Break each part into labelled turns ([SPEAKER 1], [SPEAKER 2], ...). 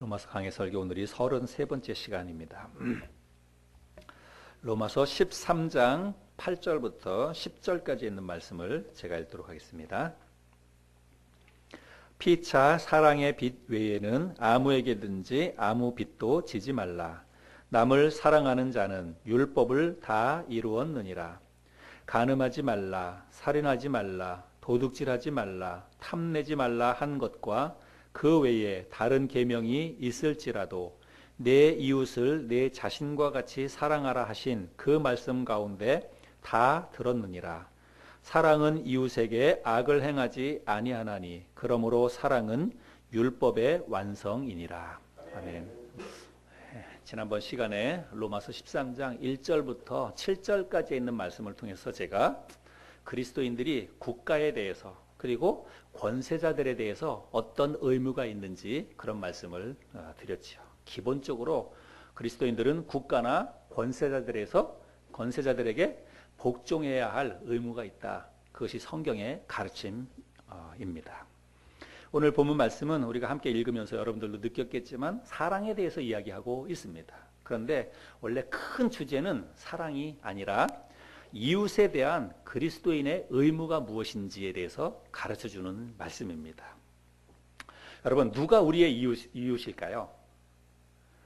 [SPEAKER 1] 로마서 강해 설교 오늘이 33번째 시간입니다. 로마서 13장 8절부터 10절까지 있는 말씀을 제가 읽도록 하겠습니다. 피차 사랑의 빚 외에는 아무에게든지 아무 빚도 지지 말라. 남을 사랑하는 자는 율법을 다 이루었느니라. 간음하지 말라, 살인하지 말라, 도둑질하지 말라, 탐내지 말라 한 것과 그 외에 다른 계명이 있을지라도 내 이웃을 내 자신과 같이 사랑하라 하신 그 말씀 가운데 다 들었느니라. 사랑은 이웃에게 악을 행하지 아니하나니 그러므로 사랑은 율법의 완성이니라. 아멘. 지난번 시간에 로마서 13장 1절부터 7절까지 있는 말씀을 통해서 제가 그리스도인들이 국가에 대해서 그리고 권세자들에 대해서 어떤 의무가 있는지 그런 말씀을 드렸죠. 기본적으로 그리스도인들은 국가나 권세자들에게 복종해야 할 의무가 있다. 그것이 성경의 가르침입니다. 오늘 본문 말씀은 우리가 함께 읽으면서 여러분들도 느꼈겠지만 사랑에 대해서 이야기하고 있습니다. 그런데 원래 큰 주제는 사랑이 아니라 이웃에 대한 그리스도인의 의무가 무엇인지에 대해서 가르쳐주는 말씀입니다. 여러분, 누가 우리의 이웃일까요?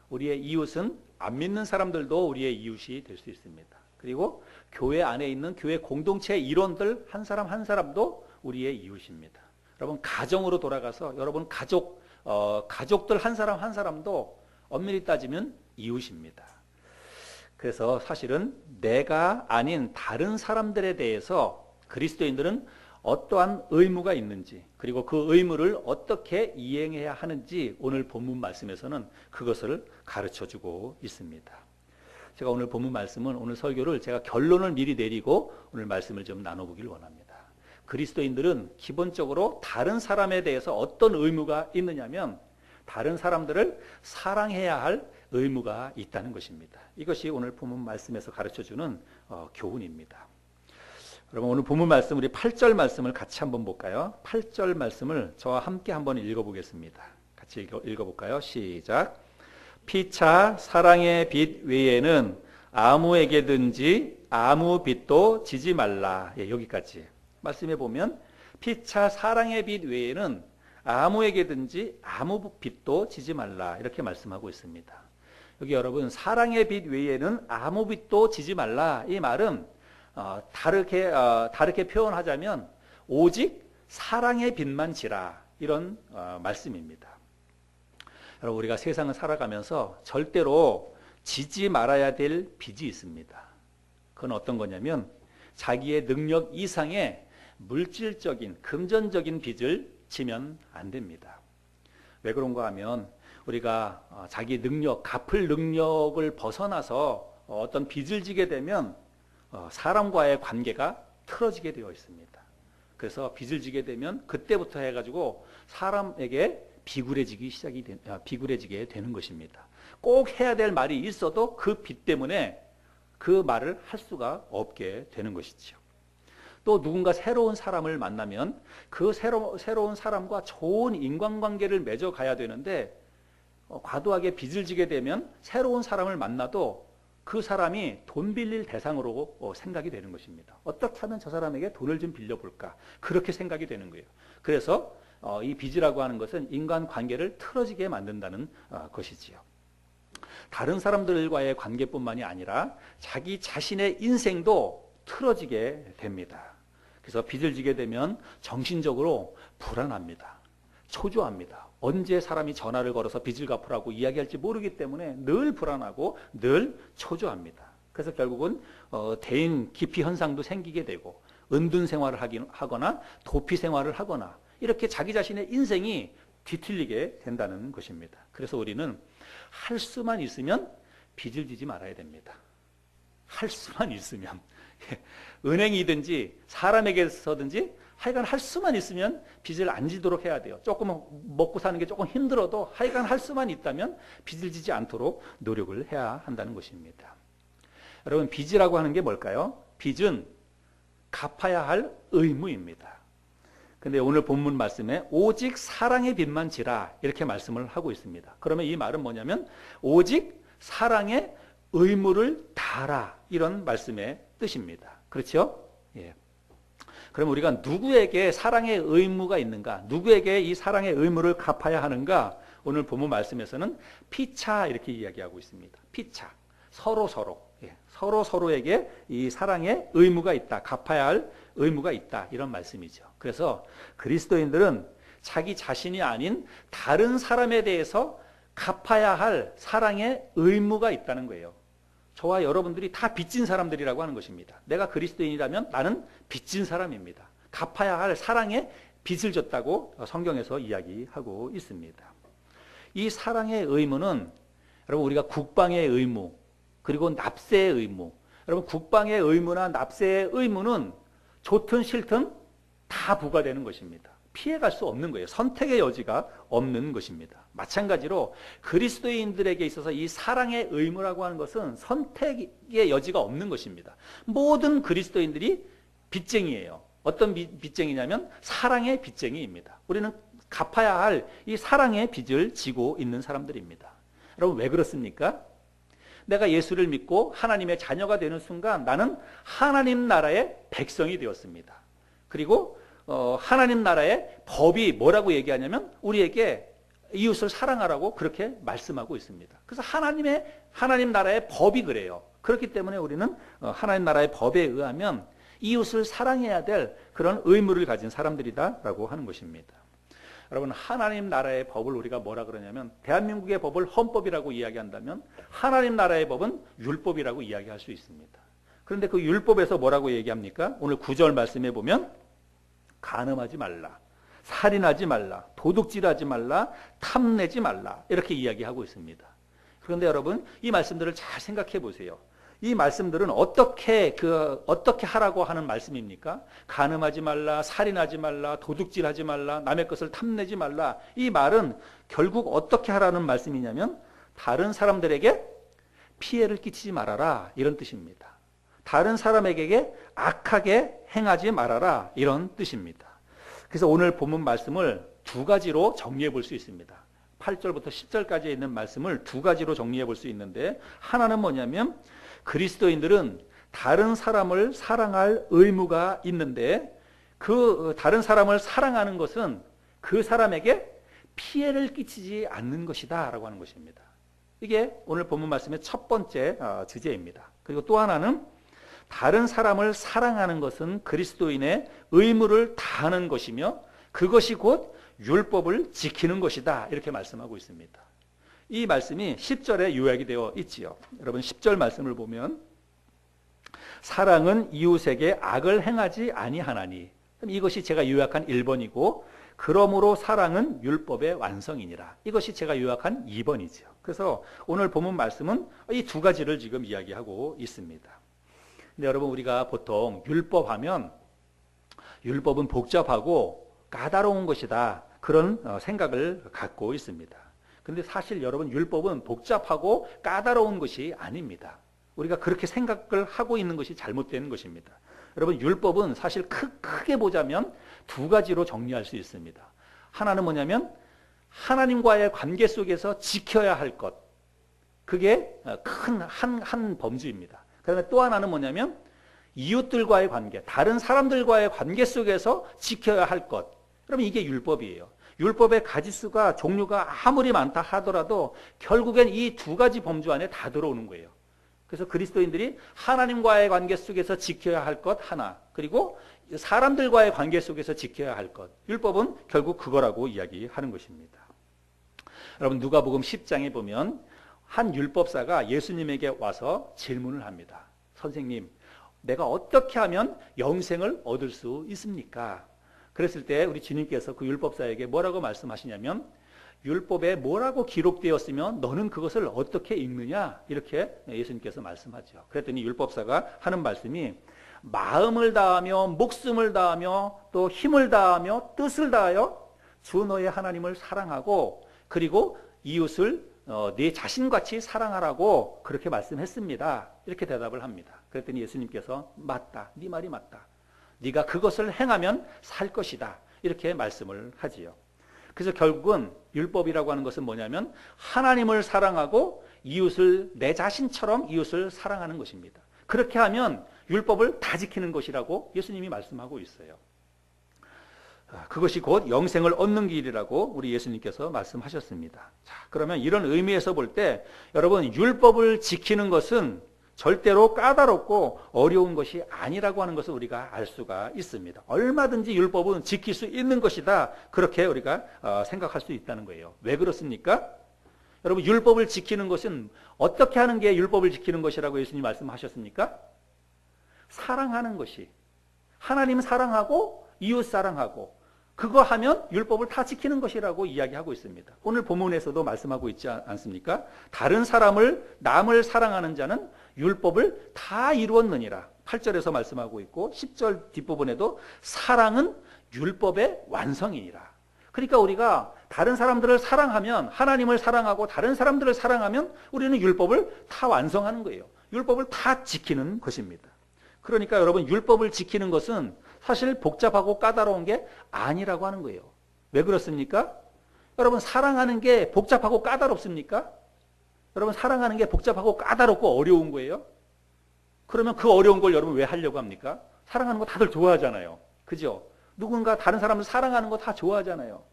[SPEAKER 1] 우리의 이웃은 안 믿는 사람들도 우리의 이웃이 될 수 있습니다. 그리고 교회 안에 있는 교회 공동체 일원들 한 사람 한 사람도 우리의 이웃입니다. 여러분, 가정으로 돌아가서 여러분 가족들 한 사람 한 사람도 엄밀히 따지면 이웃입니다. 그래서 사실은 내가 아닌 다른 사람들에 대해서 그리스도인들은 어떠한 의무가 있는지 그리고 그 의무를 어떻게 이행해야 하는지 오늘 본문 말씀에서는 그것을 가르쳐주고 있습니다. 제가 오늘 본문 말씀은 오늘 설교를 제가 결론을 미리 내리고 오늘 말씀을 좀 나눠보길 원합니다. 그리스도인들은 기본적으로 다른 사람에 대해서 어떤 의무가 있느냐면 다른 사람들을 사랑해야 할 의무가 있다는 것입니다. 이것이 오늘 본문 말씀에서 가르쳐주는 교훈입니다. 여러분, 오늘 본문 말씀 우리 8절 말씀을 같이 한번 볼까요? 8절 말씀을 저와 함께 한번 읽어보겠습니다. 같이 읽어볼까요? 시작. 피차 사랑의 빚 외에는 아무에게든지 아무 빚도 지지 말라. 여기까지 말씀해 보면 피차 사랑의 빚 외에는 아무에게든지 아무 빚도 지지 말라 이렇게 말씀하고 있습니다. 여기 여러분 사랑의 빚 외에는 아무 빚도 지지 말라 이 말은 다르게 표현하자면 오직 사랑의 빚만 지라 이런 말씀입니다. 여러분 우리가 세상을 살아가면서 절대로 지지 말아야 될 빚이 있습니다. 그건 어떤 거냐면 자기의 능력 이상의 물질적인 금전적인 빚을 지면 안 됩니다. 왜 그런가 하면 우리가 자기 능력, 갚을 능력을 벗어나서 어떤 빚을 지게 되면 사람과의 관계가 틀어지게 되어 있습니다. 그래서 빚을 지게 되면 그때부터 해가지고 사람에게 비굴해지게 되는 것입니다. 꼭 해야 될 말이 있어도 그 빚 때문에 그 말을 할 수가 없게 되는 것이죠. 또 누군가 새로운 사람을 만나면 그 새로운 사람과 좋은 인간관계를 맺어가야 되는데 과도하게 빚을 지게 되면 새로운 사람을 만나도 그 사람이 돈 빌릴 대상으로 생각이 되는 것입니다. 어떻게 하면 저 사람에게 돈을 좀 빌려볼까 그렇게 생각이 되는 거예요. 그래서 이 빚이라고 하는 것은 인간관계를 틀어지게 만든다는 것이지요. 다른 사람들과의 관계뿐만이 아니라 자기 자신의 인생도 틀어지게 됩니다. 그래서 빚을 지게 되면 정신적으로 불안합니다. 초조합니다. 언제 사람이 전화를 걸어서 빚을 갚으라고 이야기할지 모르기 때문에 늘 불안하고 늘 초조합니다. 그래서 결국은 대인 기피 현상도 생기게 되고 은둔 생활을 하거나 도피 생활을 하거나 이렇게 자기 자신의 인생이 뒤틀리게 된다는 것입니다. 그래서 우리는 할 수만 있으면 빚을 지지 말아야 됩니다. 할 수만 있으면 은행이든지 사람에게서든지 하여간 할 수만 있으면 빚을 안 지도록 해야 돼요. 조금 먹고 사는 게 조금 힘들어도 하여간 할 수만 있다면 빚을 지지 않도록 노력을 해야 한다는 것입니다. 여러분 빚이라고 하는 게 뭘까요? 빚은 갚아야 할 의무입니다. 근데 오늘 본문 말씀에 오직 사랑의 빛만 지라 이렇게 말씀을 하고 있습니다. 그러면 이 말은 뭐냐면 오직 사랑의 의무를 다하라 이런 말씀의 뜻입니다. 그렇죠? 예. 그럼 우리가 누구에게 사랑의 의무가 있는가? 누구에게 이 사랑의 의무를 갚아야 하는가? 오늘 본문 말씀에서는 피차 이렇게 이야기하고 있습니다. 피차. 서로. 예. 서로에게 이 사랑의 의무가 있다. 갚아야 할 의무가 있다. 이런 말씀이죠. 그래서 그리스도인들은 자기 자신이 아닌 다른 사람에 대해서 갚아야 할 사랑의 의무가 있다는 거예요. 저와 여러분들이 다 빚진 사람들이라고 하는 것입니다. 내가 그리스도인이라면 나는 빚진 사람입니다. 갚아야 할 사랑의 빚을 졌다고 성경에서 이야기하고 있습니다. 이 사랑의 의무는 여러분 우리가 국방의 의무 그리고 납세의 의무, 여러분 국방의 의무나 납세의 의무는 좋든 싫든 다 부과되는 것입니다. 피해갈 수 없는 거예요. 선택의 여지가 없는 것입니다. 마찬가지로 그리스도인들에게 있어서 이 사랑의 의무라고 하는 것은 선택의 여지가 없는 것입니다. 모든 그리스도인들이 빚쟁이에요. 어떤 빚쟁이냐면 사랑의 빚쟁이입니다. 우리는 갚아야 할 이 사랑의 빚을 지고 있는 사람들입니다. 여러분 왜 그렇습니까? 내가 예수를 믿고 하나님의 자녀가 되는 순간 나는 하나님 나라의 백성이 되었습니다. 그리고 하나님 나라의 법이 뭐라고 얘기하냐면 우리에게 이웃을 사랑하라고 그렇게 말씀하고 있습니다. 그래서 하나님 나라의 법이 그래요. 그렇기 때문에 우리는 하나님 나라의 법에 의하면 이웃을 사랑해야 될 그런 의무를 가진 사람들이다라고 하는 것입니다. 여러분 하나님 나라의 법을 우리가 뭐라 그러냐면 대한민국의 법을 헌법이라고 이야기한다면 하나님 나라의 법은 율법이라고 이야기할 수 있습니다. 그런데 그 율법에서 뭐라고 얘기합니까? 오늘 9절 말씀해 보면 간음하지 말라, 살인하지 말라, 도둑질하지 말라, 탐내지 말라 이렇게 이야기하고 있습니다. 그런데 여러분 이 말씀들을 잘 생각해 보세요. 이 말씀들은 어떻게 하라고 하는 말씀입니까? 간음하지 말라, 살인하지 말라, 도둑질하지 말라, 남의 것을 탐내지 말라. 이 말은 결국 어떻게 하라는 말씀이냐면 다른 사람들에게 피해를 끼치지 말아라 이런 뜻입니다. 다른 사람에게 악하게 행하지 말아라 이런 뜻입니다. 그래서 오늘 본문 말씀을 두 가지로 정리해 볼 수 있습니다. 8절부터 10절까지 있는 말씀을 두 가지로 정리해 볼 수 있는데 하나는 뭐냐면 그리스도인들은 다른 사람을 사랑할 의무가 있는데 그 다른 사람을 사랑하는 것은 그 사람에게 피해를 끼치지 않는 것이다 라고 하는 것입니다. 이게 오늘 본문 말씀의 첫 번째 주제입니다. 그리고 또 하나는 다른 사람을 사랑하는 것은 그리스도인의 의무를 다하는 것이며 그것이 곧 율법을 지키는 것이다 이렇게 말씀하고 있습니다. 이 말씀이 10절에 요약이 되어 있지요. 여러분 10절 말씀을 보면 사랑은 이웃에게 악을 행하지 아니하나니 이것이 제가 요약한 1번이고 그러므로 사랑은 율법의 완성이니라. 이것이 제가 요약한 2번이죠. 그래서 오늘 본문 말씀은 이 두 가지를 지금 이야기하고 있습니다. 근데 여러분 우리가 보통 율법하면 율법은 복잡하고 까다로운 것이다 그런 생각을 갖고 있습니다. 근데 사실 여러분 율법은 복잡하고 까다로운 것이 아닙니다. 우리가 그렇게 생각을 하고 있는 것이 잘못된 것입니다. 여러분 율법은 사실 크게 보자면 두 가지로 정리할 수 있습니다. 하나는 뭐냐면 하나님과의 관계 속에서 지켜야 할 것. 그게 큰 한 범주입니다. 그다음에 또 하나는 뭐냐면 이웃들과의 관계, 다른 사람들과의 관계 속에서 지켜야 할 것. 그러면 이게 율법이에요. 율법의 가지수가 종류가 아무리 많다 하더라도 결국엔 이 두 가지 범주 안에 다 들어오는 거예요. 그래서 그리스도인들이 하나님과의 관계 속에서 지켜야 할 것 하나, 그리고 사람들과의 관계 속에서 지켜야 할 것. 율법은 결국 그거라고 이야기하는 것입니다. 여러분 누가복음 10장에 보면 한 율법사가 예수님에게 와서 질문을 합니다. 선생님, 내가 어떻게 하면 영생을 얻을 수 있습니까? 그랬을 때 우리 주님께서 그 율법사에게 뭐라고 말씀하시냐면 율법에 뭐라고 기록되었으면 너는 그것을 어떻게 읽느냐? 이렇게 예수님께서 말씀하죠. 그랬더니 율법사가 하는 말씀이 마음을 다하며 목숨을 다하며 또 힘을 다하며 뜻을 다하여 주 너의 하나님을 사랑하고 그리고 이웃을 네 자신같이 사랑하라고 그렇게 말씀했습니다. 이렇게 대답을 합니다. 그랬더니 예수님께서 맞다. 네 말이 맞다. 네가 그것을 행하면 살 것이다. 이렇게 말씀을 하지요. 그래서 결국은 율법이라고 하는 것은 뭐냐면 하나님을 사랑하고 이웃을 내 자신처럼 이웃을 사랑하는 것입니다. 그렇게 하면 율법을 다 지키는 것이라고 예수님이 말씀하고 있어요. 그것이 곧 영생을 얻는 길이라고 우리 예수님께서 말씀하셨습니다. 자, 그러면 이런 의미에서 볼 때 여러분 율법을 지키는 것은 절대로 까다롭고 어려운 것이 아니라고 하는 것을 우리가 알 수가 있습니다. 얼마든지 율법은 지킬 수 있는 것이다. 그렇게 우리가 생각할 수 있다는 거예요. 왜 그렇습니까? 여러분 율법을 지키는 것은 어떻게 하는 게 율법을 지키는 것이라고 예수님 말씀하셨습니까? 사랑하는 것이. 하나님 사랑하고 이웃 사랑하고 그거 하면 율법을 다 지키는 것이라고 이야기하고 있습니다. 오늘 본문에서도 말씀하고 있지 않습니까? 다른 사람을 남을 사랑하는 자는 율법을 다 이루었느니라. 8절에서 말씀하고 있고 10절 뒷부분에도 사랑은 율법의 완성이니라. 그러니까 우리가 다른 사람들을 사랑하면 하나님을 사랑하고 다른 사람들을 사랑하면 우리는 율법을 다 완성하는 거예요. 율법을 다 지키는 것입니다. 그러니까 여러분 율법을 지키는 것은 사실 복잡하고 까다로운 게 아니라고 하는 거예요. 왜 그렇습니까? 여러분 사랑하는 게 복잡하고 까다롭습니까? 여러분 사랑하는 게 복잡하고 까다롭고 어려운 거예요? 그러면 그 어려운 걸 여러분 왜 하려고 합니까? 사랑하는 거 다들 좋아하잖아요. 그죠? 누군가 다른 사람을 사랑하는 거 다 좋아하잖아요.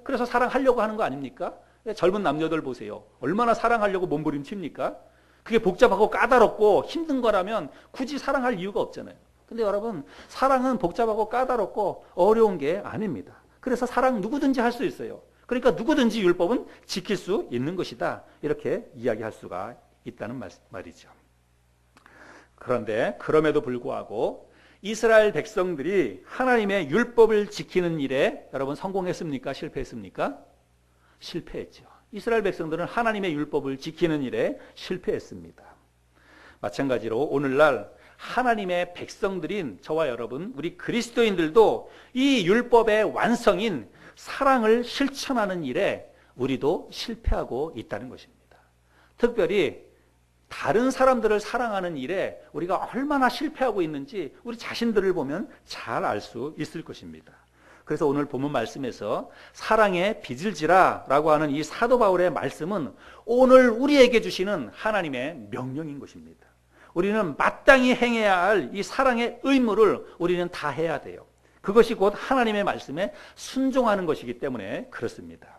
[SPEAKER 1] 그래서 사랑하려고 하는 거 아닙니까? 젊은 남녀들 보세요. 얼마나 사랑하려고 몸부림칩니까? 그게 복잡하고 까다롭고 힘든 거라면 굳이 사랑할 이유가 없잖아요. 근데 여러분 사랑은 복잡하고 까다롭고 어려운 게 아닙니다. 그래서 사랑 누구든지 할 수 있어요. 그러니까 누구든지 율법은 지킬 수 있는 것이다. 이렇게 이야기할 수가 있다는 말이죠. 그런데 그럼에도 불구하고 이스라엘 백성들이 하나님의 율법을 지키는 일에 여러분 성공했습니까? 실패했습니까? 실패했죠. 이스라엘 백성들은 하나님의 율법을 지키는 일에 실패했습니다. 마찬가지로 오늘날 하나님의 백성들인 저와 여러분, 우리 그리스도인들도 이 율법의 완성인 사랑을 실천하는 일에 우리도 실패하고 있다는 것입니다. 특별히 다른 사람들을 사랑하는 일에 우리가 얼마나 실패하고 있는지 우리 자신들을 보면 잘 알 수 있을 것입니다. 그래서 오늘 본문 말씀에서 사랑의 빚을 지라라고 하는 이 사도 바울의 말씀은 오늘 우리에게 주시는 하나님의 명령인 것입니다. 우리는 마땅히 행해야 할 이 사랑의 의무를 우리는 다 해야 돼요. 그것이 곧 하나님의 말씀에 순종하는 것이기 때문에 그렇습니다.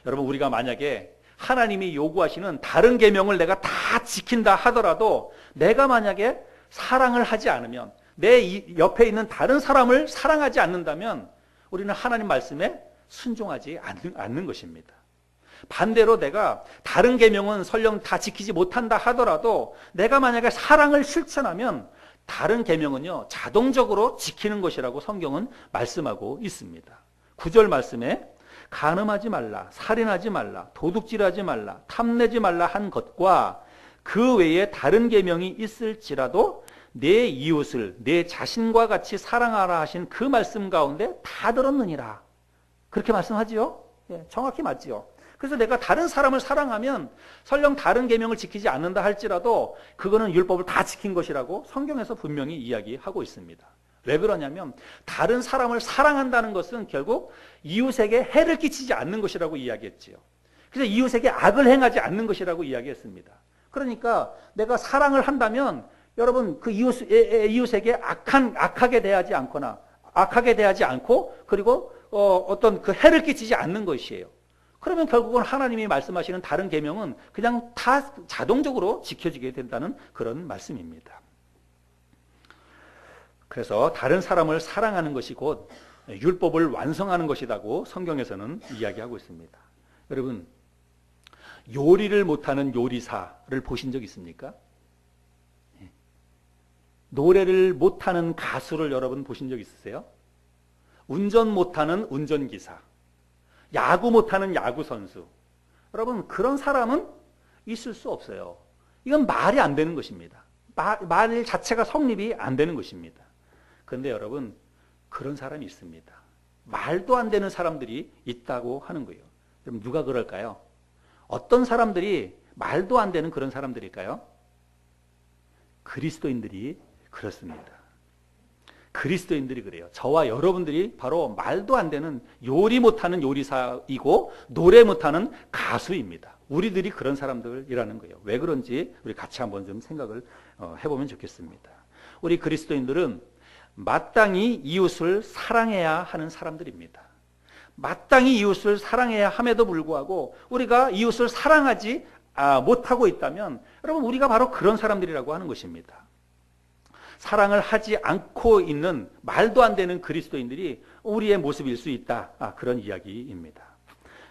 [SPEAKER 1] 여러분 우리가 만약에 하나님이 요구하시는 다른 계명을 내가 다 지킨다 하더라도 내가 만약에 사랑을 하지 않으면 내 옆에 있는 다른 사람을 사랑하지 않는다면 우리는 하나님 말씀에 순종하지 않는 것입니다. 반대로 내가 다른 계명은 설령 다 지키지 못한다 하더라도 내가 만약에 사랑을 실천하면 다른 계명은요 자동적으로 지키는 것이라고 성경은 말씀하고 있습니다. 9절 말씀에 간음하지 말라, 살인하지 말라, 도둑질하지 말라, 탐내지 말라 한 것과 그 외에 다른 계명이 있을지라도 내 이웃을 내 자신과 같이 사랑하라 하신 그 말씀 가운데 다 들었느니라. 그렇게 말씀하지요? 예, 정확히 맞지요. 그래서 내가 다른 사람을 사랑하면 설령 다른 계명을 지키지 않는다 할지라도 그거는 율법을 다 지킨 것이라고 성경에서 분명히 이야기하고 있습니다. 왜 그러냐면 다른 사람을 사랑한다는 것은 결국 이웃에게 해를 끼치지 않는 것이라고 이야기했지요. 그래서 이웃에게 악을 행하지 않는 것이라고 이야기했습니다. 그러니까 내가 사랑을 한다면 여러분 그 이웃에게 악하게 대하지 않거나 악하게 대하지 않고 그리고 어떤 그 해를 끼치지 않는 것이에요. 그러면 결국은 하나님이 말씀하시는 다른 계명은 그냥 다 자동적으로 지켜지게 된다는 그런 말씀입니다. 그래서 다른 사람을 사랑하는 것이 곧 율법을 완성하는 것이라고 성경에서는 이야기하고 있습니다. 여러분 요리를 못하는 요리사를 보신 적 있습니까? 노래를 못하는 가수를 여러분 보신 적 있으세요? 운전 못하는 운전기사, 야구 못하는 야구선수. 여러분 그런 사람은 있을 수 없어요. 이건 말이 안 되는 것입니다. 말 자체가 성립이 안 되는 것입니다. 그런데 여러분 그런 사람이 있습니다. 말도 안 되는 사람들이 있다고 하는 거예요. 그럼 누가 그럴까요? 어떤 사람들이 말도 안 되는 그런 사람들일까요? 그리스도인들이 그렇습니다. 그리스도인들이 그래요. 저와 여러분들이 바로 말도 안 되는 요리 못하는 요리사이고 노래 못하는 가수입니다. 우리들이 그런 사람들이라는 거예요. 왜 그런지 우리 같이 한번 좀 생각을 해보면 좋겠습니다. 우리 그리스도인들은 마땅히 이웃을 사랑해야 하는 사람들입니다. 마땅히 이웃을 사랑해야 함에도 불구하고 우리가 이웃을 사랑하지 못하고 있다면 여러분 우리가 바로 그런 사람들이라고 하는 것입니다. 사랑을 하지 않고 있는 말도 안 되는 그리스도인들이 우리의 모습일 수 있다. 그런 이야기입니다.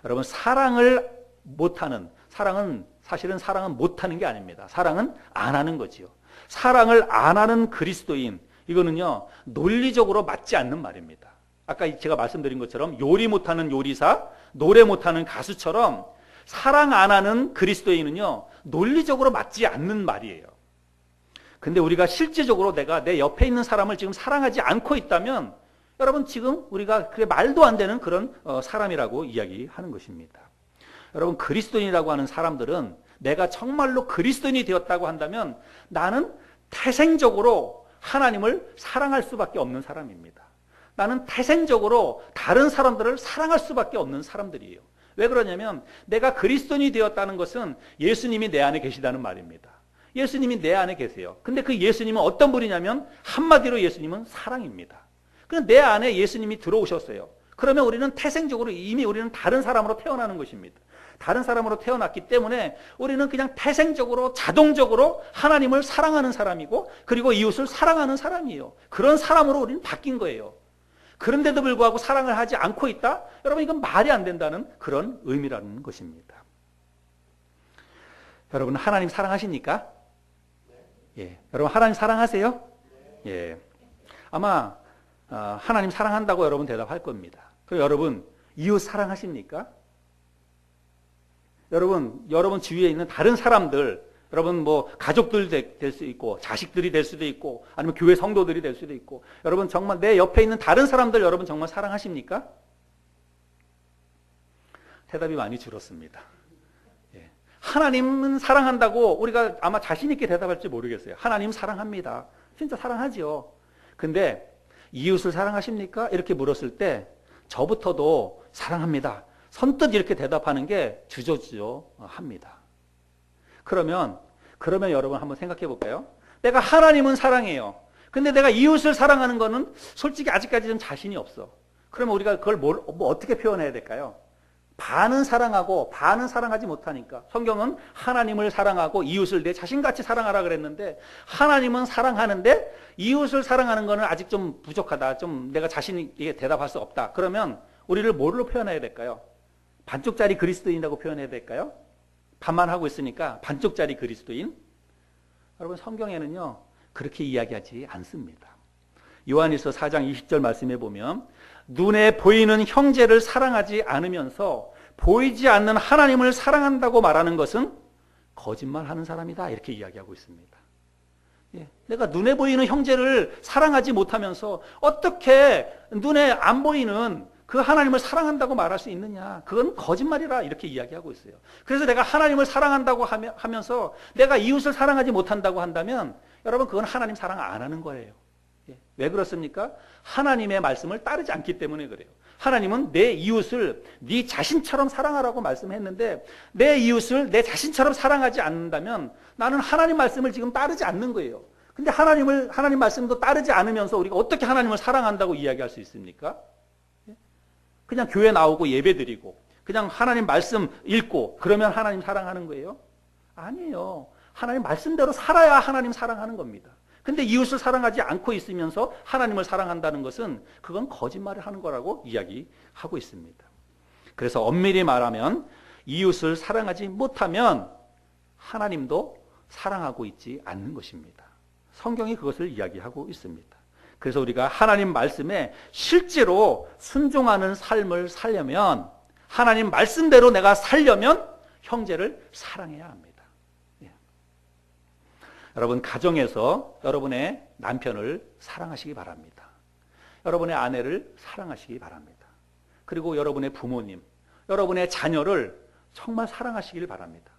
[SPEAKER 1] 여러분 사랑을 못하는, 사실은 사랑은 못하는 게 아닙니다. 사랑은 안 하는 거지요. 사랑을 안 하는 그리스도인, 이거는요 논리적으로 맞지 않는 말입니다. 아까 제가 말씀드린 것처럼 요리 못하는 요리사, 노래 못하는 가수처럼 사랑 안 하는 그리스도인은요 논리적으로 맞지 않는 말이에요. 근데 우리가 실제적으로 내가 내 옆에 있는 사람을 지금 사랑하지 않고 있다면 여러분 지금 우리가 그게 말도 안 되는 그런 사람이라고 이야기하는 것입니다. 여러분 그리스도인이라고 하는 사람들은 내가 정말로 그리스도인이 되었다고 한다면 나는 태생적으로 하나님을 사랑할 수밖에 없는 사람입니다. 나는 태생적으로 다른 사람들을 사랑할 수밖에 없는 사람들이에요. 왜 그러냐면 내가 그리스도인이 되었다는 것은 예수님이 내 안에 계시다는 말입니다. 예수님이 내 안에 계세요. 근데 그 예수님은 어떤 분이냐면 한마디로 예수님은 사랑입니다. 그럼 내 안에 예수님이 들어오셨어요. 그러면 우리는 태생적으로 이미 우리는 다른 사람으로 태어나는 것입니다. 다른 사람으로 태어났기 때문에 우리는 그냥 태생적으로 자동적으로 하나님을 사랑하는 사람이고 그리고 이웃을 사랑하는 사람이에요. 그런 사람으로 우리는 바뀐 거예요. 그런데도 불구하고 사랑을 하지 않고 있다? 여러분 이건 말이 안 된다는 그런 의미라는 것입니다. 여러분 하나님 사랑하십니까? 예. 여러분 하나님 사랑하세요? 예. 아마 하나님 사랑한다고 여러분 대답할 겁니다. 그리고 여러분 이웃 사랑하십니까? 여러분 주위에 있는 다른 사람들, 여러분 뭐 가족들 될 수 있고 자식들이 될 수도 있고 아니면 교회 성도들이 될 수도 있고 여러분 정말 내 옆에 있는 다른 사람들 여러분 정말 사랑하십니까? 대답이 많이 줄었습니다. 예. 하나님은 사랑한다고 우리가 아마 자신 있게 대답할지 모르겠어요. 하나님 사랑합니다. 진짜 사랑하지요. 근데 이웃을 사랑하십니까? 이렇게 물었을 때 저부터도 사랑합니다. 선뜻 이렇게 대답하는 게 주저주저합니다. 그러면 여러분 한번 생각해 볼까요? 내가 하나님은 사랑해요. 근데 내가 이웃을 사랑하는 거는 솔직히 아직까지 좀 자신이 없어. 그러면 우리가 그걸 어떻게 표현해야 될까요? 반은 사랑하고 반은 사랑하지 못하니까 성경은 하나님을 사랑하고 이웃을 내 자신같이 사랑하라 그랬는데 하나님은 사랑하는데 이웃을 사랑하는 거는 아직 좀 부족하다. 좀 내가 자신 있게 대답할 수 없다. 그러면 우리를 뭐로 표현해야 될까요? 반쪽짜리 그리스도인이라고 표현해야 될까요? 반만 하고 있으니까 반쪽짜리 그리스도인? 여러분 성경에는요 그렇게 이야기하지 않습니다. 요한일서 4장 20절 말씀에 보면 눈에 보이는 형제를 사랑하지 않으면서 보이지 않는 하나님을 사랑한다고 말하는 것은 거짓말하는 사람이다 이렇게 이야기하고 있습니다. 예, 내가 눈에 보이는 형제를 사랑하지 못하면서 어떻게 눈에 안 보이는 그 하나님을 사랑한다고 말할 수 있느냐? 그건 거짓말이라 이렇게 이야기하고 있어요. 그래서 내가 하나님을 사랑한다고 하면서 내가 이웃을 사랑하지 못한다고 한다면 여러분 그건 하나님 사랑 안 하는 거예요. 왜 그렇습니까? 하나님의 말씀을 따르지 않기 때문에 그래요. 하나님은 내 이웃을 네 자신처럼 사랑하라고 말씀했는데 내 이웃을 내 자신처럼 사랑하지 않는다면 나는 하나님 말씀을 지금 따르지 않는 거예요. 근데 하나님 말씀도 따르지 않으면서 우리가 어떻게 하나님을 사랑한다고 이야기할 수 있습니까? 그냥 교회 나오고 예배드리고 그냥 하나님 말씀 읽고 그러면 하나님 사랑하는 거예요? 아니에요. 하나님 말씀대로 살아야 하나님 사랑하는 겁니다. 근데 이웃을 사랑하지 않고 있으면서 하나님을 사랑한다는 것은 그건 거짓말을 하는 거라고 이야기하고 있습니다. 그래서 엄밀히 말하면 이웃을 사랑하지 못하면 하나님도 사랑하고 있지 않는 것입니다. 성경이 그것을 이야기하고 있습니다. 그래서 우리가 하나님 말씀에 실제로 순종하는 삶을 살려면 하나님 말씀대로 내가 살려면 형제를 사랑해야 합니다. 예. 여러분 가정에서 여러분의 남편을 사랑하시기 바랍니다. 여러분의 아내를 사랑하시기 바랍니다. 그리고 여러분의 부모님, 여러분의 자녀를 정말 사랑하시길 바랍니다.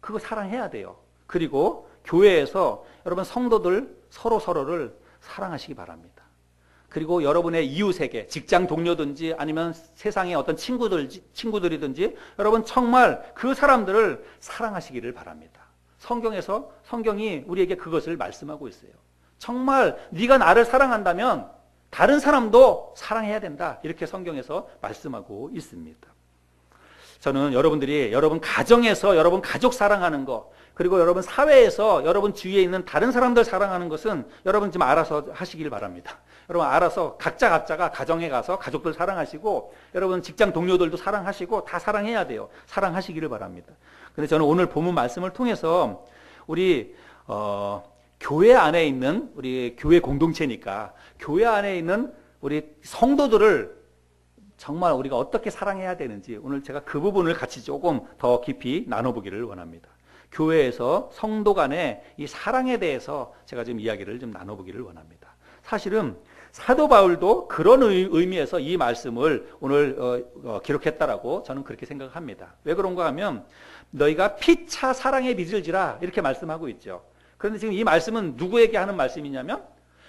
[SPEAKER 1] 그거 사랑해야 돼요. 그리고 교회에서 여러분 성도들 서로를 사랑하시기 바랍니다. 그리고 여러분의 이웃에게, 직장 동료든지 아니면 세상의 어떤 친구들이든지 여러분 정말 그 사람들을 사랑하시기를 바랍니다. 성경이 우리에게 그것을 말씀하고 있어요. 정말 네가 나를 사랑한다면 다른 사람도 사랑해야 된다. 이렇게 성경에서 말씀하고 있습니다. 저는 여러분들이 여러분 가정에서 여러분 가족 사랑하는 거, 그리고 여러분 사회에서 여러분 주위에 있는 다른 사람들 사랑하는 것은 여러분 좀 알아서 하시길 바랍니다. 여러분 알아서 각자가 가정에 가서 가족들 사랑하시고 여러분 직장 동료들도 사랑하시고 다 사랑해야 돼요. 사랑하시기를 바랍니다. 근데 저는 오늘 본문 말씀을 통해서 우리 교회 안에 있는 우리 교회 공동체니까 교회 안에 있는 우리 성도들을 정말 우리가 어떻게 사랑해야 되는지 오늘 제가 그 부분을 같이 조금 더 깊이 나눠보기를 원합니다. 교회에서 성도 간의 이 사랑에 대해서 제가 지금 이야기를 좀 나눠보기를 원합니다. 사실은 사도 바울도 그런 의미에서 이 말씀을 오늘 기록했다라고 저는 그렇게 생각합니다. 왜 그런가 하면 너희가 피차 사랑에 빚을지라 이렇게 말씀하고 있죠. 그런데 지금 이 말씀은 누구에게 하는 말씀이냐면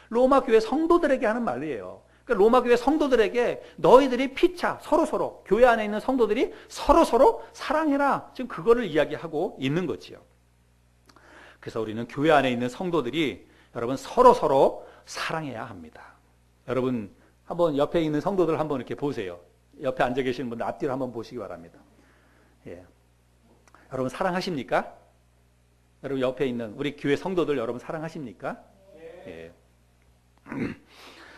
[SPEAKER 1] 로마 교회 성도들에게 하는 말이에요. 그러니까 로마 교회 성도들에게 너희들이 피차 서로 교회 안에 있는 성도들이 서로 사랑해라. 지금 그거를 이야기하고 있는 거지요. 그래서 우리는 교회 안에 있는 성도들이 여러분 서로 사랑해야 합니다. 여러분 한번 옆에 있는 성도들 한번 이렇게 보세요. 옆에 앉아 계시는 분들 앞뒤로 한번 보시기 바랍니다. 예. 여러분 사랑하십니까? 여러분 옆에 있는 우리 교회 성도들 여러분 사랑하십니까? 예.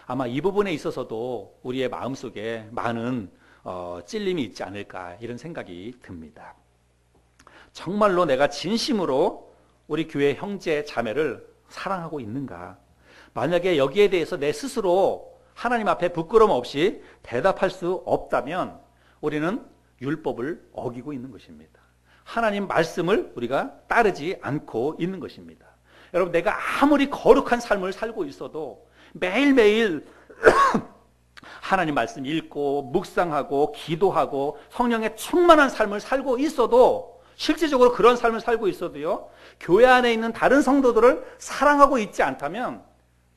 [SPEAKER 1] 아마 이 부분에 있어서도 우리의 마음속에 많은 찔림이 있지 않을까 이런 생각이 듭니다. 정말로 내가 진심으로 우리 교회 형제 자매를 사랑하고 있는가? 만약에 여기에 대해서 내 스스로 하나님 앞에 부끄럼 없이 대답할 수 없다면 우리는 율법을 어기고 있는 것입니다. 하나님 말씀을 우리가 따르지 않고 있는 것입니다. 여러분 내가 아무리 거룩한 삶을 살고 있어도 매일매일 하나님 말씀 읽고 묵상하고 기도하고 성령의 충만한 삶을 살고 있어도 실질적으로 그런 삶을 살고 있어도요 교회 안에 있는 다른 성도들을 사랑하고 있지 않다면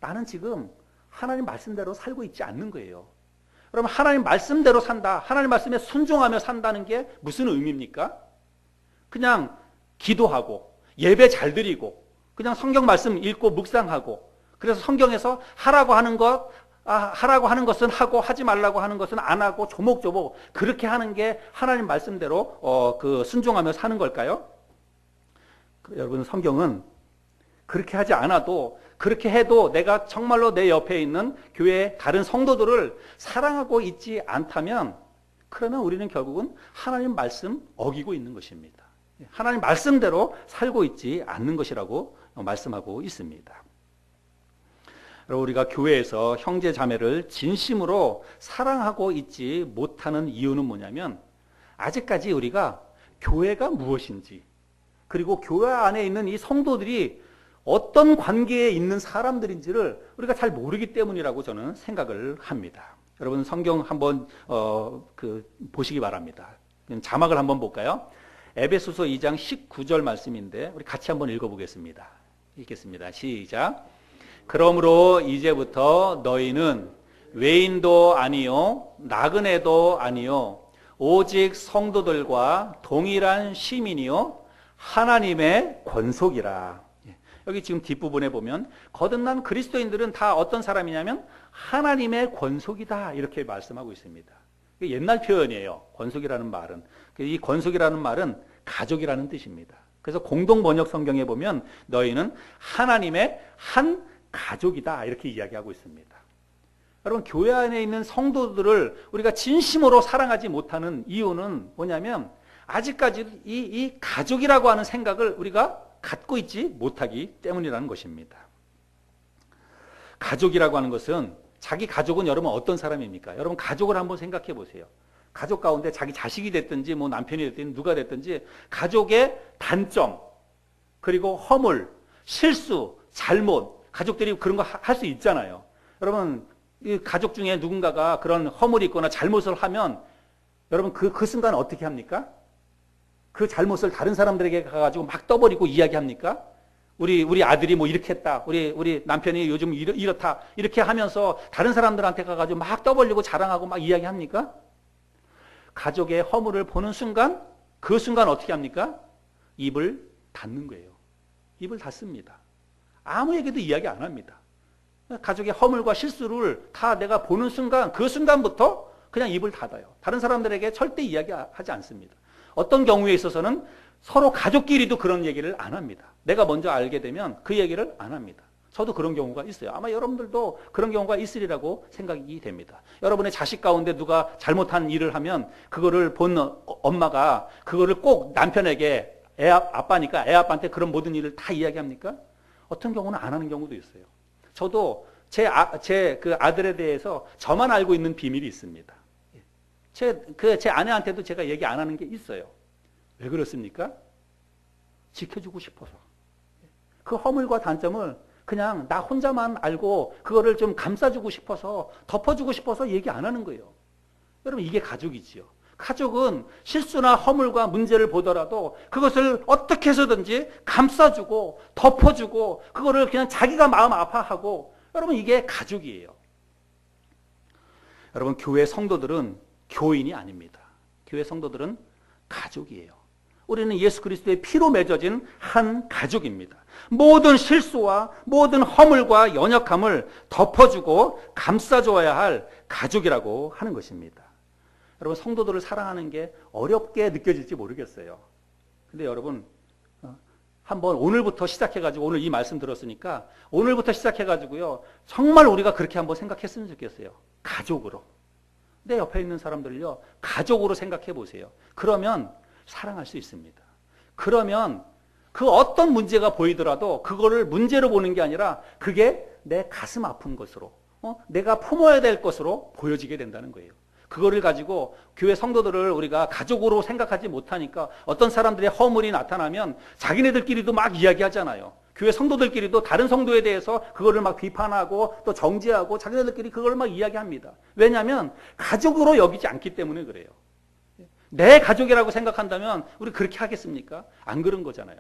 [SPEAKER 1] 나는 지금 하나님 말씀대로 살고 있지 않는 거예요. 여러분 하나님 말씀대로 산다, 하나님 말씀에 순종하며 산다는 게 무슨 의미입니까? 그냥 기도하고 예배 잘 드리고 그냥 성경 말씀 읽고 묵상하고 그래서 성경에서 하라고 하는 것은 하고 하지 말라고 하는 것은 안 하고 조목조목 그렇게 하는 게 하나님 말씀대로 순종하며 사는 걸까요? 여러분 성경은 그렇게 하지 않아도 그렇게 해도 내가 정말로 내 옆에 있는 교회의 다른 성도들을 사랑하고 있지 않다면 그러면 우리는 결국은 하나님 말씀 어기고 있는 것입니다. 하나님 말씀대로 살고 있지 않는 것이라고 말씀하고 있습니다. 여러분 우리가 교회에서 형제 자매를 진심으로 사랑하고 있지 못하는 이유는 뭐냐면 아직까지 우리가 교회가 무엇인지 그리고 교회 안에 있는 이 성도들이 어떤 관계에 있는 사람들인지를 우리가 잘 모르기 때문이라고 저는 생각을 합니다. 여러분 성경 한번 보시기 바랍니다. 자막을 한번 볼까요? 에베소서 2장 19절 말씀인데 우리 같이 한번 읽어보겠습니다. 읽겠습니다. 시작. 그러므로 이제부터 너희는 외인도 아니요 나그네도 아니요 오직 성도들과 동일한 시민이요 하나님의 권속이라. 여기 지금 뒷부분에 보면 거듭난 그리스도인들은 다 어떤 사람이냐면 하나님의 권속이다 이렇게 말씀하고 있습니다. 옛날 표현이에요. 권속이라는 말은. 이 권속이라는 말은 가족이라는 뜻입니다. 그래서 공동 번역 성경에 보면 너희는 하나님의 한 가족이다 이렇게 이야기하고 있습니다. 여러분 교회 안에 있는 성도들을 우리가 진심으로 사랑하지 못하는 이유는 뭐냐면 아직까지 이 가족이라고 하는 생각을 우리가 갖고 있지 못하기 때문이라는 것입니다. 가족이라고 하는 것은 자기 가족은 여러분 어떤 사람입니까? 여러분 가족을 한번 생각해 보세요. 가족 가운데 자기 자식이 됐든지 뭐 남편이 됐든지 누가 됐든지 가족의 단점 그리고 허물, 실수, 잘못 가족들이 그런 거 할 수 있잖아요. 여러분 이 가족 중에 누군가가 그런 허물이 있거나 잘못을 하면 여러분 그 순간 어떻게 합니까? 그 잘못을 다른 사람들에게 가가지고 막 떠버리고 이야기합니까? 우리 아들이 뭐 이렇게 했다. 우리 남편이 요즘 이렇다. 이렇게 하면서 다른 사람들한테 가가지고 막 떠벌리고 자랑하고 막 이야기합니까? 가족의 허물을 보는 순간, 그 순간 어떻게 합니까? 입을 닫는 거예요. 입을 닫습니다. 아무에게도 이야기 안 합니다. 가족의 허물과 실수를 다 내가 보는 순간, 그 순간부터 그냥 입을 닫아요. 다른 사람들에게 절대 이야기하지 않습니다. 어떤 경우에 있어서는 서로 가족끼리도 그런 얘기를 안 합니다. 내가 먼저 알게 되면 그 얘기를 안 합니다. 저도 그런 경우가 있어요. 아마 여러분들도 그런 경우가 있으리라고 생각이 됩니다. 여러분의 자식 가운데 누가 잘못한 일을 하면 그거를 본 엄마가 그거를 꼭 남편에게 아빠니까 애 아빠한테 그런 모든 일을 다 이야기합니까? 어떤 경우는 안 하는 경우도 있어요. 저도 제 그 아들에 대해서 저만 알고 있는 비밀이 있습니다. 제 아내한테도 제가 얘기 안 하는 게 있어요. 왜 그렇습니까? 지켜주고 싶어서. 그 허물과 단점을 그냥 나 혼자만 알고 그거를 좀 감싸주고 싶어서, 덮어주고 싶어서 얘기 안 하는 거예요. 여러분, 이게 가족이지요. 가족은 실수나 허물과 문제를 보더라도 그것을 어떻게 해서든지 감싸주고 덮어주고 그거를 그냥 자기가 마음 아파하고, 여러분, 이게 가족이에요. 여러분, 교회 성도들은 교인이 아닙니다. 교회 성도들은 가족이에요. 우리는 예수 그리스도의 피로 맺어진 한 가족입니다. 모든 실수와 모든 허물과 연약함을 덮어주고 감싸줘야 할 가족이라고 하는 것입니다. 여러분, 성도들을 사랑하는 게 어렵게 느껴질지 모르겠어요. 근데 여러분, 한번 오늘부터 시작해가지고, 오늘 이 말씀 들었으니까 오늘부터 시작해가지고요, 정말 우리가 그렇게 한번 생각했으면 좋겠어요. 가족으로. 내 옆에 있는 사람들을요, 가족으로 생각해 보세요. 그러면 사랑할 수 있습니다. 그러면 그 어떤 문제가 보이더라도 그거를 문제로 보는 게 아니라 그게 내 가슴 아픈 것으로, 내가 품어야 될 것으로 보여지게 된다는 거예요. 그거를 가지고 교회 성도들을 우리가 가족으로 생각하지 못하니까 어떤 사람들의 허물이 나타나면 자기네들끼리도 막 이야기하잖아요. 교회 성도들끼리도 다른 성도에 대해서 그거를 막 비판하고 또 정죄하고 자기네들끼리 그걸 막 이야기합니다. 왜냐하면 가족으로 여기지 않기 때문에 그래요. 내 가족이라고 생각한다면 우리 그렇게 하겠습니까? 안 그런 거잖아요.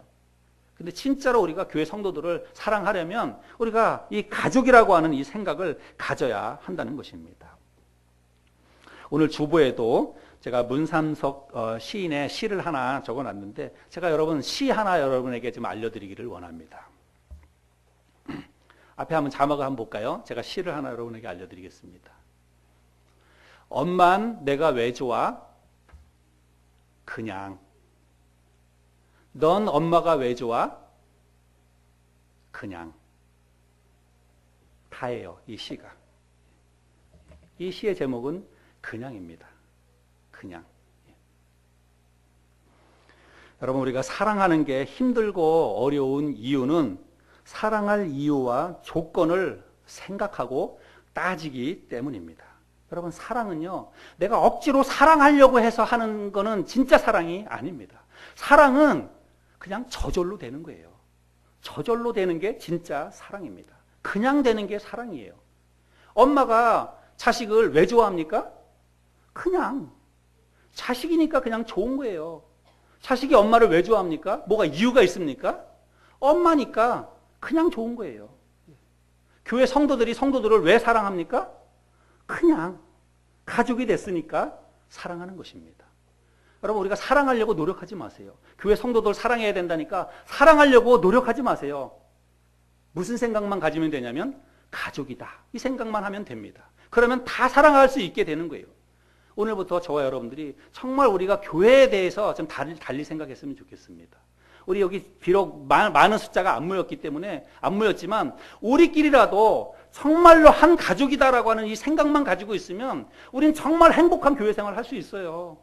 [SPEAKER 1] 근데 진짜로 우리가 교회 성도들을 사랑하려면 우리가 이 가족이라고 하는 이 생각을 가져야 한다는 것입니다. 오늘 주보에도 제가 문삼석 시인의 시를 하나 적어놨는데, 제가 여러분 시 하나 여러분에게 좀 알려드리기를 원합니다. 앞에 한번 자막을 한번 볼까요? 제가 시를 하나 여러분에게 알려드리겠습니다. 엄만 내가 왜 좋아? 그냥. 넌 엄마가 왜 좋아? 그냥. 다예요, 이 시가. 이 시의 제목은 그냥입니다. 그냥. 여러분, 우리가 사랑하는 게 힘들고 어려운 이유는 사랑할 이유와 조건을 생각하고 따지기 때문입니다. 여러분, 사랑은요, 내가 억지로 사랑하려고 해서 하는 거는 진짜 사랑이 아닙니다. 사랑은 그냥 저절로 되는 거예요. 저절로 되는 게 진짜 사랑입니다. 그냥 되는 게 사랑이에요. 엄마가 자식을 왜 좋아합니까? 그냥. 자식이니까 그냥 좋은 거예요. 자식이 엄마를 왜 좋아합니까? 뭐가 이유가 있습니까? 엄마니까 그냥 좋은 거예요. 교회 성도들이 성도들을 왜 사랑합니까? 그냥 가족이 됐으니까 사랑하는 것입니다. 여러분, 우리가 사랑하려고 노력하지 마세요. 교회 성도들 사랑해야 된다니까 사랑하려고 노력하지 마세요. 무슨 생각만 가지면 되냐면 가족이다, 이 생각만 하면 됩니다. 그러면 다 사랑할 수 있게 되는 거예요. 오늘부터 저와 여러분들이 정말 우리가 교회에 대해서 좀 달리 생각했으면 좋겠습니다. 우리 여기 비록 많은 숫자가 안 모였지만 우리끼리라도 정말로 한 가족이다라고 하는 이 생각만 가지고 있으면 우린 정말 행복한 교회 생활을 할 수 있어요.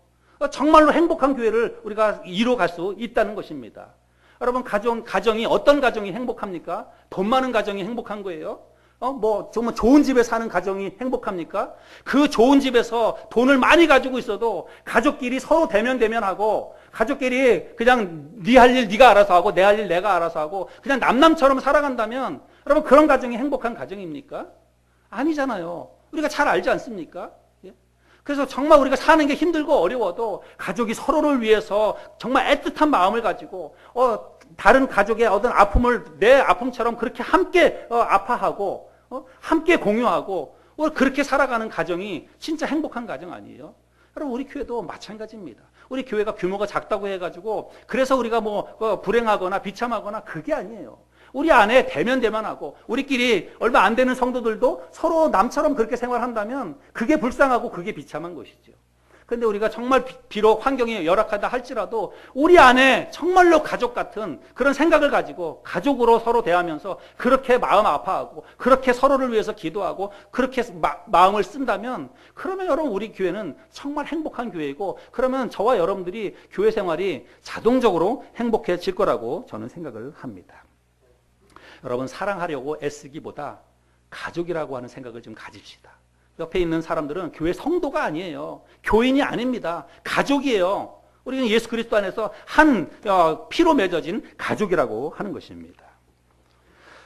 [SPEAKER 1] 정말로 행복한 교회를 우리가 이뤄갈 수 있다는 것입니다. 여러분, 가정이 어떤 가정이 행복합니까? 돈 많은 가정이 행복한 거예요? 정말 좋은 집에 사는 가정이 행복합니까? 그 좋은 집에서 돈을 많이 가지고 있어도 가족끼리 서로 대면하고 가족끼리 그냥 네 할 일 네가 알아서 하고 내 할 일 내가 알아서 하고 그냥 남남처럼 살아간다면 여러분, 그런 가정이 행복한 가정입니까? 아니잖아요. 우리가 잘 알지 않습니까? 예? 그래서 정말 우리가 사는 게 힘들고 어려워도 가족이 서로를 위해서 정말 애틋한 마음을 가지고 다른 가족의 어떤 아픔을 내 아픔처럼 그렇게 함께 아파하고 함께 공유하고 그렇게 살아가는 가정이 진짜 행복한 가정 아니에요? 여러분 우리 교회도 마찬가지입니다. 우리 교회가 규모가 작다고 해가지고 그래서 우리가 불행하거나 비참하거나 그게 아니에요. 우리 안에 대면대면하고 우리끼리 얼마 안 되는 성도들도 서로 남처럼 그렇게 생활한다면 그게 불쌍하고 그게 비참한 것이죠. 그런데 우리가 정말 비록 환경이 열악하다 할지라도 우리 안에 정말로 가족 같은 그런 생각을 가지고 가족으로 서로 대하면서 그렇게 마음 아파하고 그렇게 서로를 위해서 기도하고 그렇게 마음을 쓴다면 그러면 여러분 우리 교회는 정말 행복한 교회이고 그러면 저와 여러분들이 교회 생활이 자동적으로 행복해질 거라고 저는 생각을 합니다. 여러분 사랑하려고 애쓰기보다 가족이라고 하는 생각을 좀 가집시다. 옆에 있는 사람들은 교회 성도가 아니에요. 교인이 아닙니다. 가족이에요. 우리는 예수 그리스도 안에서 한 피로 맺어진 가족이라고 하는 것입니다.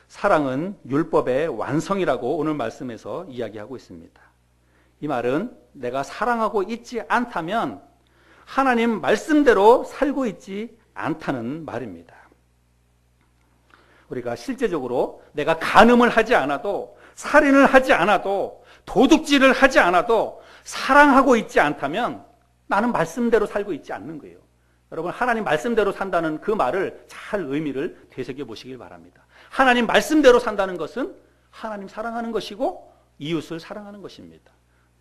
[SPEAKER 1] 사랑은 율법의 완성이라고 오늘 말씀에서 이야기하고 있습니다. 이 말은 내가 사랑하고 있지 않다면 하나님 말씀대로 살고 있지 않다는 말입니다. 우리가 실제적으로 내가 간음을 하지 않아도 살인을 하지 않아도 도둑질을 하지 않아도 사랑하고 있지 않다면 나는 말씀대로 살고 있지 않는 거예요. 여러분 하나님 말씀대로 산다는 그 말을 잘 의미를 되새겨 보시길 바랍니다. 하나님 말씀대로 산다는 것은 하나님 사랑하는 것이고 이웃을 사랑하는 것입니다.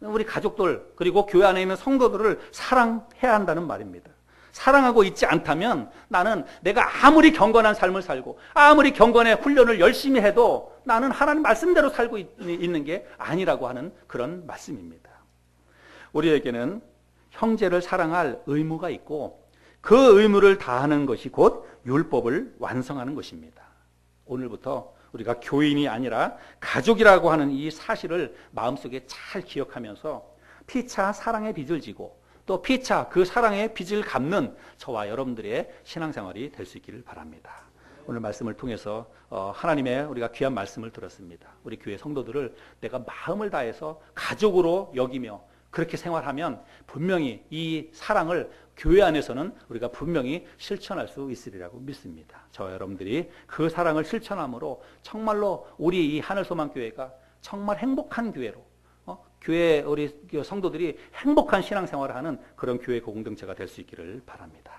[SPEAKER 1] 우리 가족들 그리고 교회 안에 있는 성도들을 사랑해야 한다는 말입니다. 사랑하고 있지 않다면 나는 내가 아무리 경건한 삶을 살고 아무리 경건의 훈련을 열심히 해도 나는 하나님 말씀대로 살고 있는 게 아니라고 하는 그런 말씀입니다. 우리에게는 형제를 사랑할 의무가 있고 그 의무를 다하는 것이 곧 율법을 완성하는 것입니다. 오늘부터 우리가 교인이 아니라 가족이라고 하는 이 사실을 마음속에 잘 기억하면서 피차 사랑의 빚을 지고 또 피차 그 사랑의 빚을 갚는 저와 여러분들의 신앙생활이 될 수 있기를 바랍니다. 오늘 말씀을 통해서 하나님의 우리가 귀한 말씀을 들었습니다. 우리 교회 성도들을 내가 마음을 다해서 가족으로 여기며 그렇게 생활하면 분명히 이 사랑을 교회 안에서는 우리가 분명히 실천할 수 있으리라고 믿습니다. 저와 여러분들이 그 사랑을 실천함으로 정말로 우리 이 하늘소망교회가 정말 행복한 교회로 교회 우리 성도들이 행복한 신앙생활을 하는 그런 교회 공동체가 될 수 있기를 바랍니다.